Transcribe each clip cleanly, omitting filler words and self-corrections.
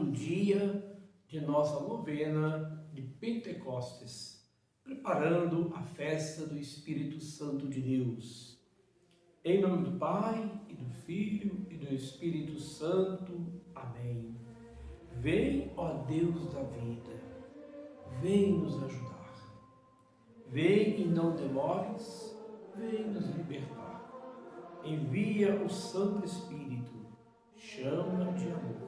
segundo dia de nossa novena de Pentecostes, preparando a festa do Espírito Santo de Deus. Em nome do Pai, e do Filho, e do Espírito Santo. Amém. Vem, ó Deus da vida, vem nos ajudar. Vem e não demores, vem nos libertar. Envia o Santo Espírito, chama de amor,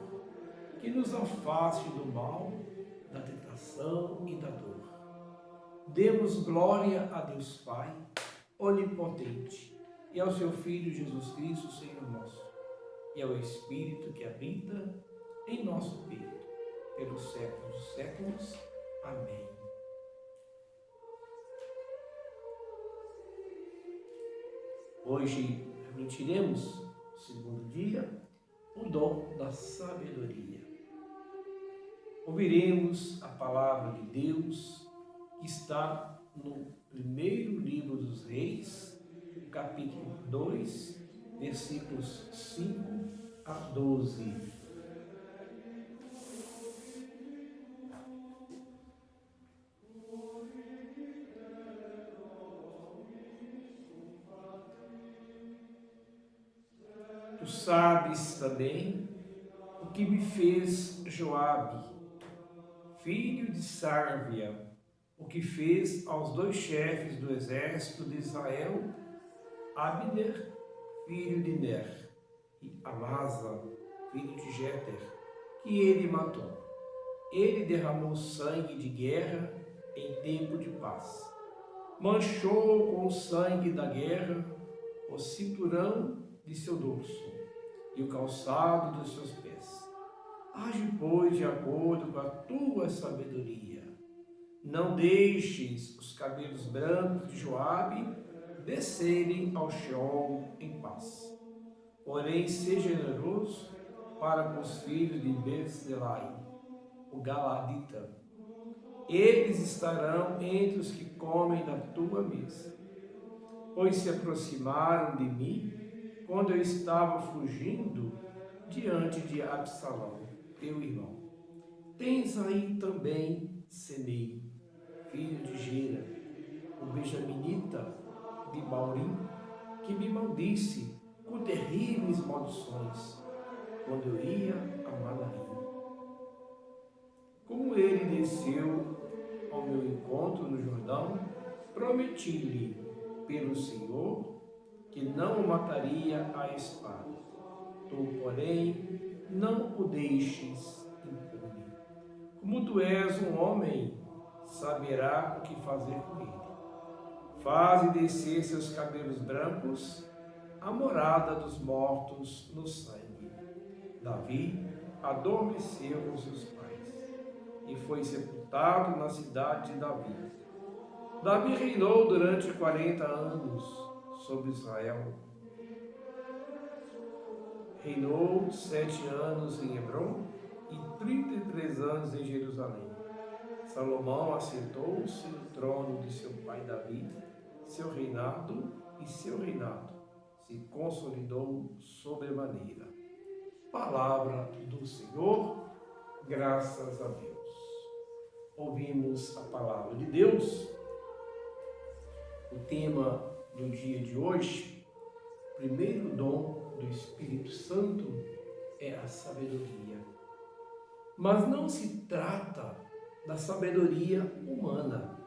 que nos afaste do mal, da tentação e da dor. Demos glória a Deus Pai, onipotente, e ao seu Filho Jesus Cristo, Senhor nosso, e ao Espírito que habita em nosso peito, pelos séculos dos séculos. Amém. Hoje refletiremos, no segundo dia, o dom da sabedoria. Ouviremos a palavra de Deus que está no primeiro livro dos Reis, capítulo 2, versículos 5 a 12. Tu sabes também o que me fez Joabe, filho de Sárvia, o que fez aos dois chefes do exército de Israel, Abner, filho de Ner, e Amasa, filho de Jeter, que ele matou. Ele derramou sangue de guerra em tempo de paz. Manchou com o sangue da guerra o cinturão de seu dorso e o calçado dos seus pés. Age, pois, de acordo com a tua sabedoria. Não deixes os cabelos brancos de Joabe descerem ao Sheol em paz. Porém, seja generoso para com os filhos de Berzalai, o Galadita. Eles estarão entre os que comem da tua mesa. Pois se aproximaram de mim quando eu estava fugindo diante de Absalão, teu irmão. Tens aí também Semei, filho de Gera, o benjaminita de Baurim, que me maldisse com terríveis maldições quando eu ia a Manaim. Como ele desceu ao meu encontro no Jordão, prometi-lhe pelo Senhor que não o mataria à espada. Tu, porém, não o deixes impune. Como tu és um homem, saberá o que fazer com ele. Faze descer seus cabelos brancos à morada dos mortos no sangue. Davi adormeceu com seus pais e foi sepultado na cidade de Davi. Davi reinou durante 40 anos sobre Israel. Reinou 7 anos em Hebrom e 33 anos em Jerusalém. Salomão assentou-se no trono de seu pai Davi. Seu reinado se consolidou sobremaneira. Palavra do Senhor, graças a Deus. Ouvimos a palavra de Deus. O tema do dia de hoje, o primeiro dom do Espírito Santo é a sabedoria. Mas não se trata da sabedoria humana,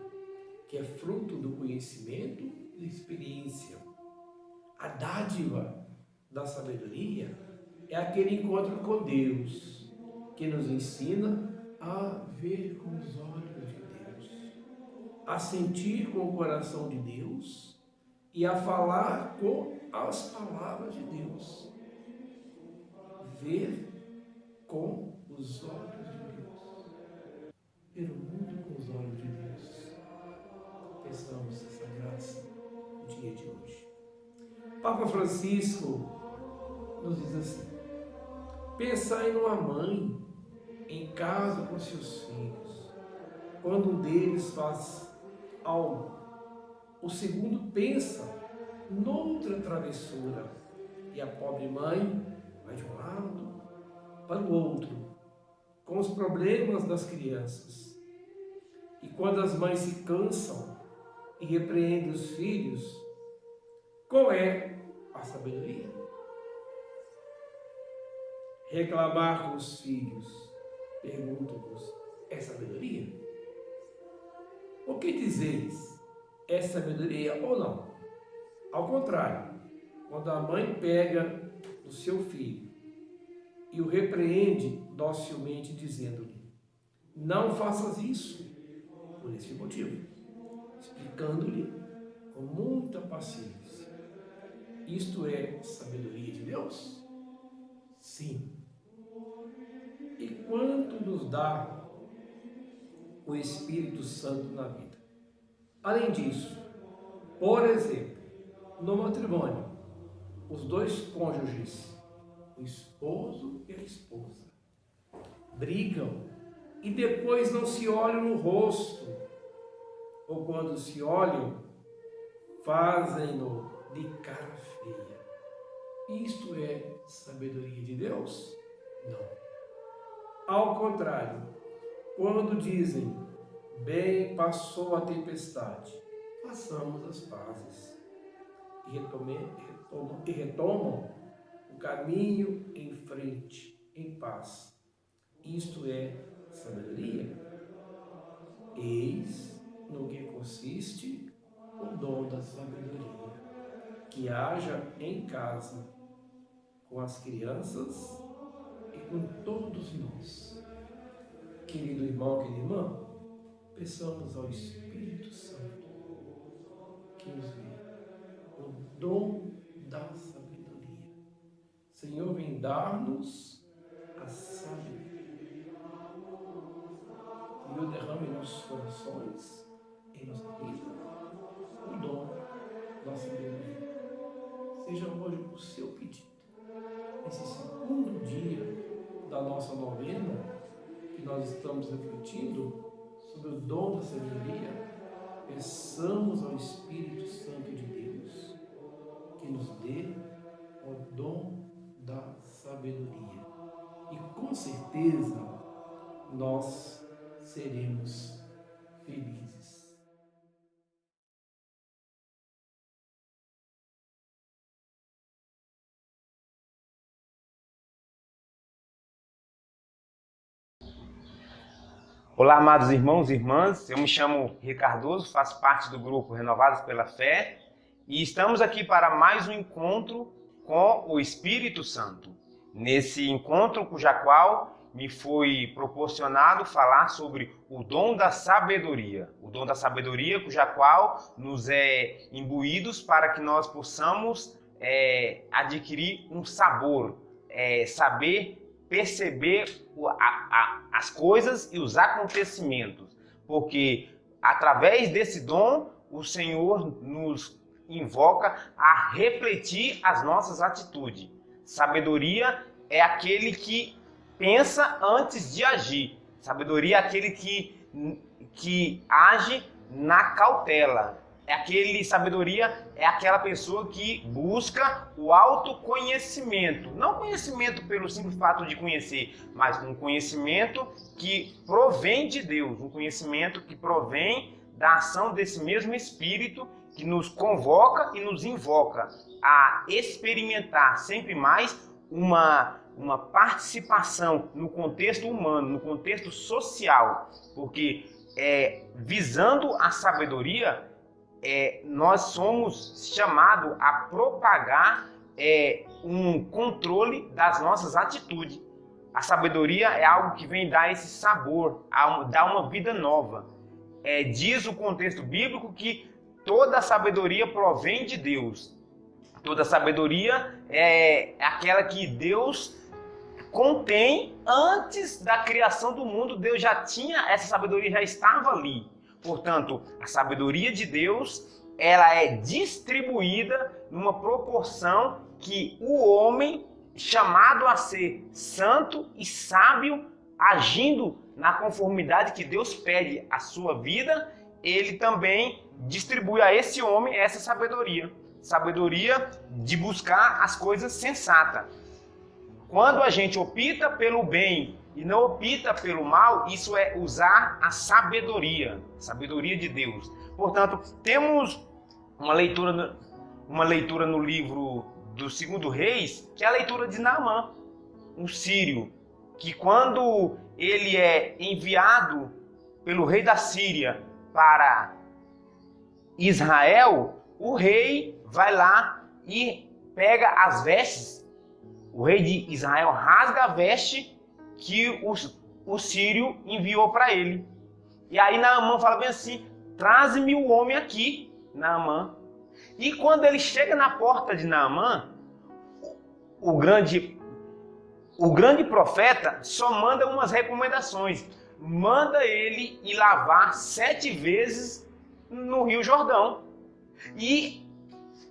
que é fruto do conhecimento e da experiência. A dádiva da sabedoria é aquele encontro com Deus, que nos ensina a ver com os olhos de Deus, a sentir com o coração de Deus e a falar com as palavras de Deus. Ver com os olhos de Deus. Ver o mundo com os olhos de Deus. Peçamos essa graça no dia de hoje. Papa Francisco nos diz assim: pensai numa mãe em casa com seus filhos. Quando um deles faz algo, o segundo pensa noutra travessura e a pobre mãe vai de um lado para o outro, com os problemas das crianças. E quando as mães se cansam e repreendem os filhos, qual é a sabedoria? Reclamar com os filhos, pergunto-vos, é sabedoria? O que dizeis? É sabedoria ou não? Ao contrário, quando a mãe pega no seu filho e o repreende docilmente, dizendo-lhe, não faças isso, por esse motivo, explicando-lhe com muita paciência. Isto é sabedoria de Deus? Sim. E quanto nos dá o Espírito Santo na vida? Além disso, por exemplo, no matrimônio, os dois cônjuges, o esposo e a esposa, brigam e depois não se olham no rosto, ou quando se olham, fazem-no de cara feia. Isto é sabedoria de Deus? Não. Ao contrário, quando dizem, bem, passou a tempestade, façamos as pazes, e retomam o caminho em frente, em paz. Isto é sabedoria? Eis no que consiste o dom da sabedoria, que haja em casa, com as crianças e com todos nós. Querido irmão, querida irmã, peçamos ao Espírito Santo que nos dê o dom da sabedoria. Senhor, vem dar-nos a sabedoria. Senhor, derrame em nossos corações, em nossa vida, o dom da sabedoria. Seja hoje o seu pedido, esse segundo dia da nossa novena, que nós estamos refletindo sobre o dom da sabedoria, peçamos ao Espírito Santo de Deus que nos dê o dom da sabedoria. E com certeza nós seremos felizes. Olá, amados irmãos e irmãs, eu me chamo Ricardoso, faço parte do grupo Renovados pela Fé e estamos aqui para mais um encontro com o Espírito Santo. Nesse encontro, cuja qual me foi proporcionado falar sobre o dom da sabedoria. O dom da sabedoria, cuja qual nos é imbuídos para que nós possamos adquirir um sabor, saber perceber as coisas e os acontecimentos, porque através desse dom o Senhor nos invoca a refletir as nossas atitudes. Sabedoria é aquele que pensa antes de agir. Sabedoria é aquele que age na cautela. Sabedoria é aquela pessoa que busca o autoconhecimento. Não conhecimento pelo simples fato de conhecer, mas um conhecimento que provém de Deus. Um conhecimento que provém da ação desse mesmo Espírito que nos convoca e nos invoca a experimentar sempre mais uma participação no contexto humano, no contexto social. Porque visando a sabedoria, nós somos chamados a propagar um controle das nossas atitudes. A sabedoria é algo que vem dar esse sabor, dar uma vida nova. Diz o contexto bíblico que toda a sabedoria provém de Deus. Toda a sabedoria é aquela que Deus contém antes da criação do mundo. Deus já tinha, essa sabedoria já estava ali. Portanto, a sabedoria de Deus, ela é distribuída numa proporção que o homem, chamado a ser santo e sábio, agindo na conformidade que Deus pede à sua vida, ele também distribui a esse homem essa sabedoria. Sabedoria de buscar as coisas sensatas. Quando a gente opta pelo bem e não opta pelo mal, isso é usar a sabedoria de Deus. Portanto, temos uma leitura no livro do 2º Reis, que é a leitura de Naamã, um sírio, que quando ele é enviado pelo rei da Síria para Israel, o rei vai lá e pega as vestes. O rei de Israel rasga a veste que o sírio enviou para ele. E aí Naamã fala bem assim: traze-me o homem aqui, Naamã. E quando ele chega na porta de Naamã, o grande profeta só manda umas recomendações. Manda ele ir lavar 7 vezes no Rio Jordão. E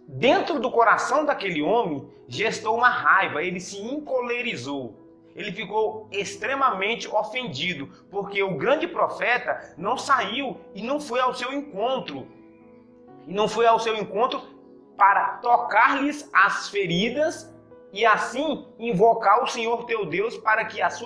dentro do coração daquele homem gestou uma raiva, ele se encolerizou. Ele ficou extremamente ofendido, porque o grande profeta não saiu e não foi ao seu encontro. E não foi ao seu encontro para tocar-lhes as feridas e assim invocar o Senhor teu Deus para que as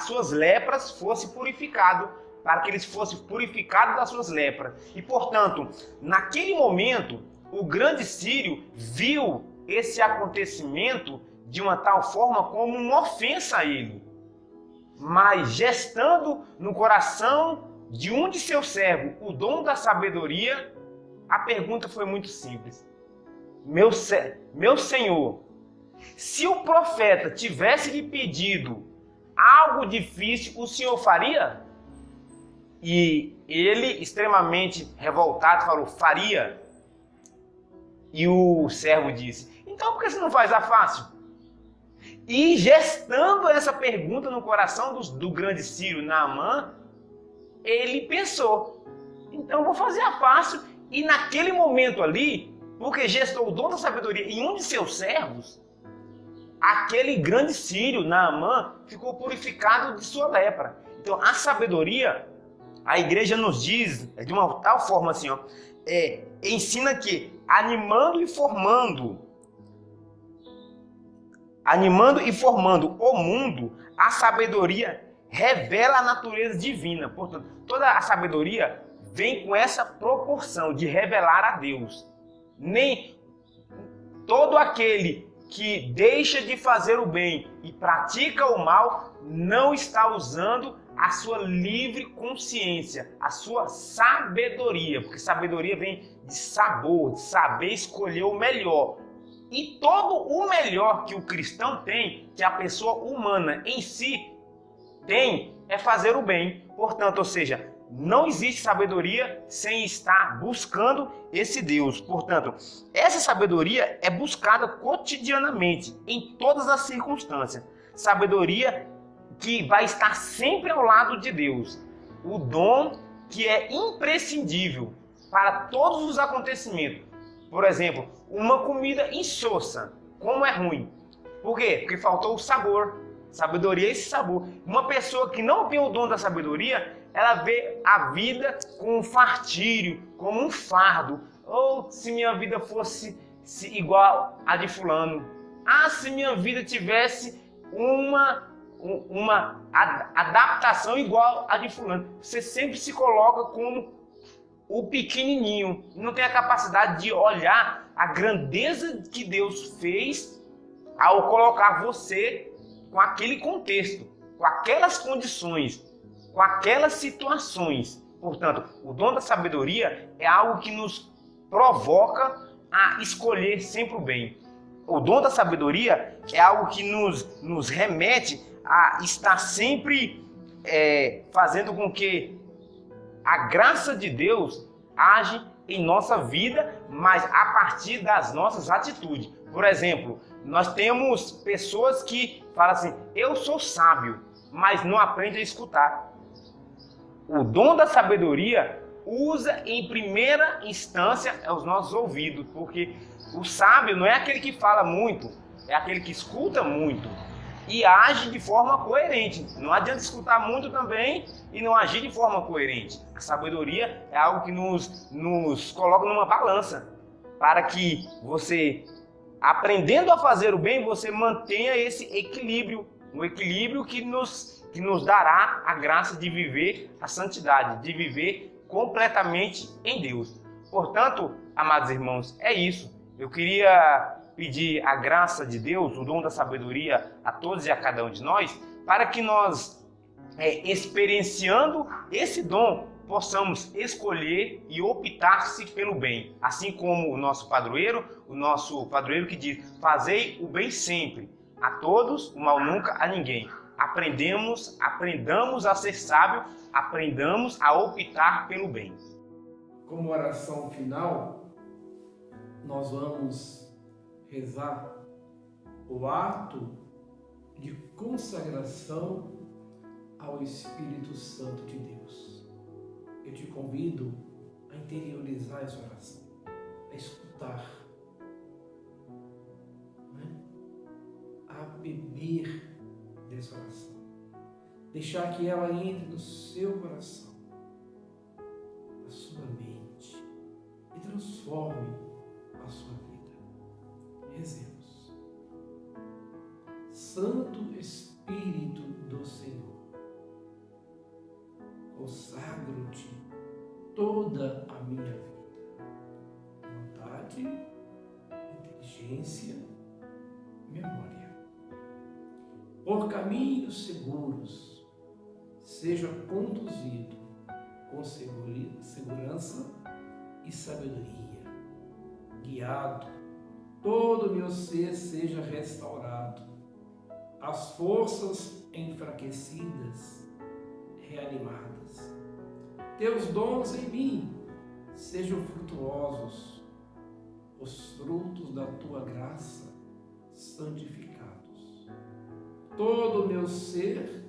suas lepras fossem purificadas, para que eles fossem purificados das suas lepras. E, portanto, naquele momento, o grande sírio viu esse acontecimento de uma tal forma como uma ofensa a ele. Mas, gestando no coração de um de seus servos o dom da sabedoria, a pergunta foi muito simples. Meu Senhor, se o profeta tivesse lhe pedido algo difícil, o Senhor faria? E ele, extremamente revoltado, falou: faria. E o servo disse: então por que você não faz a fácil? E gestando essa pergunta no coração do grande sírio Naamã, ele pensou: então eu vou fazer a fácil. E naquele momento ali, porque gestou o dom da sabedoria em um de seus servos, aquele grande sírio Naamã ficou purificado de sua lepra. Então a sabedoria, a igreja nos diz de uma tal forma assim, ensina que animando e formando o mundo, a sabedoria revela a natureza divina. Portanto, toda a sabedoria vem com essa proporção de revelar a Deus. Nem todo aquele que deixa de fazer o bem e pratica o mal não está usando a sua livre consciência, a sua sabedoria, porque sabedoria vem de sabor, de saber escolher o melhor. E todo o melhor que o cristão tem, que a pessoa humana em si tem, é fazer o bem. Portanto, ou seja, não existe sabedoria sem estar buscando esse Deus. Portanto, essa sabedoria é buscada cotidianamente, em todas as circunstâncias. Sabedoria que vai estar sempre ao lado de Deus. O dom que é imprescindível para todos os acontecimentos. Por exemplo, uma comida insossa, como é ruim? Por quê? Porque faltou o sabor. Sabedoria é esse sabor. Uma pessoa que não tem o dom da sabedoria, ela vê a vida com um fartírio, como um fardo. Ou se minha vida fosse igual a de fulano. Se minha vida tivesse uma adaptação igual a de fulano. Você sempre se coloca como o pequenininho. Não tem a capacidade de olhar a grandeza que Deus fez ao colocar você com aquele contexto, com aquelas condições, com aquelas situações. Portanto, o dom da sabedoria é algo que nos provoca a escolher sempre o bem. O dom da sabedoria é algo que nos remete a estar sempre fazendo com que a graça de Deus age em nossa vida, mas a partir das nossas atitudes. Por exemplo, nós temos pessoas que falam assim: eu sou sábio, mas não aprende a escutar. O dom da sabedoria usa em primeira instância os nossos ouvidos, porque o sábio não é aquele que fala muito, é aquele que escuta muito e age de forma coerente. Não adianta escutar muito também e não agir de forma coerente. A sabedoria é algo que nos coloca numa balança, para que você, aprendendo a fazer o bem, você mantenha esse equilíbrio, um equilíbrio que nos que nos dará a graça de viver a santidade, de viver completamente em Deus. Portanto, amados irmãos, é isso. Eu queria pedir a graça de Deus, o dom da sabedoria a todos e a cada um de nós, para que nós, experienciando esse dom, possamos escolher e optar-se pelo bem. Assim como o nosso padroeiro que diz, fazei o bem sempre, a todos, o mal nunca a ninguém. Aprendamos a ser sábio, aprendamos a optar pelo bem. Como oração final, nós vamos rezar o ato de consagração ao Espírito Santo de Deus. Eu te convido a interiorizar essa oração, a escutar, a beber dessa oração, deixar que ela entre no seu coração, na sua mente e transforme a sua vida. Rezemos. Santo Espírito do Senhor, consagro-te toda a minha vida, vontade, inteligência, memória. Por caminhos seguros, seja conduzido com segurança e sabedoria, guiado, todo o meu ser seja restaurado, as forças enfraquecidas reanimadas. Teus dons em mim sejam frutuosos, os frutos da tua graça santificados. Todo o meu ser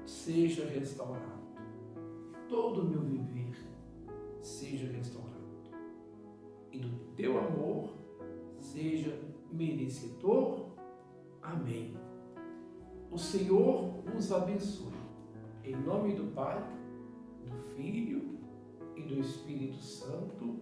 seja restaurado, todo o meu viver seja restaurado, e do teu amor seja merecedor. Amém. O Senhor vos abençoe. Em nome do Pai, do Filho e do Espírito Santo.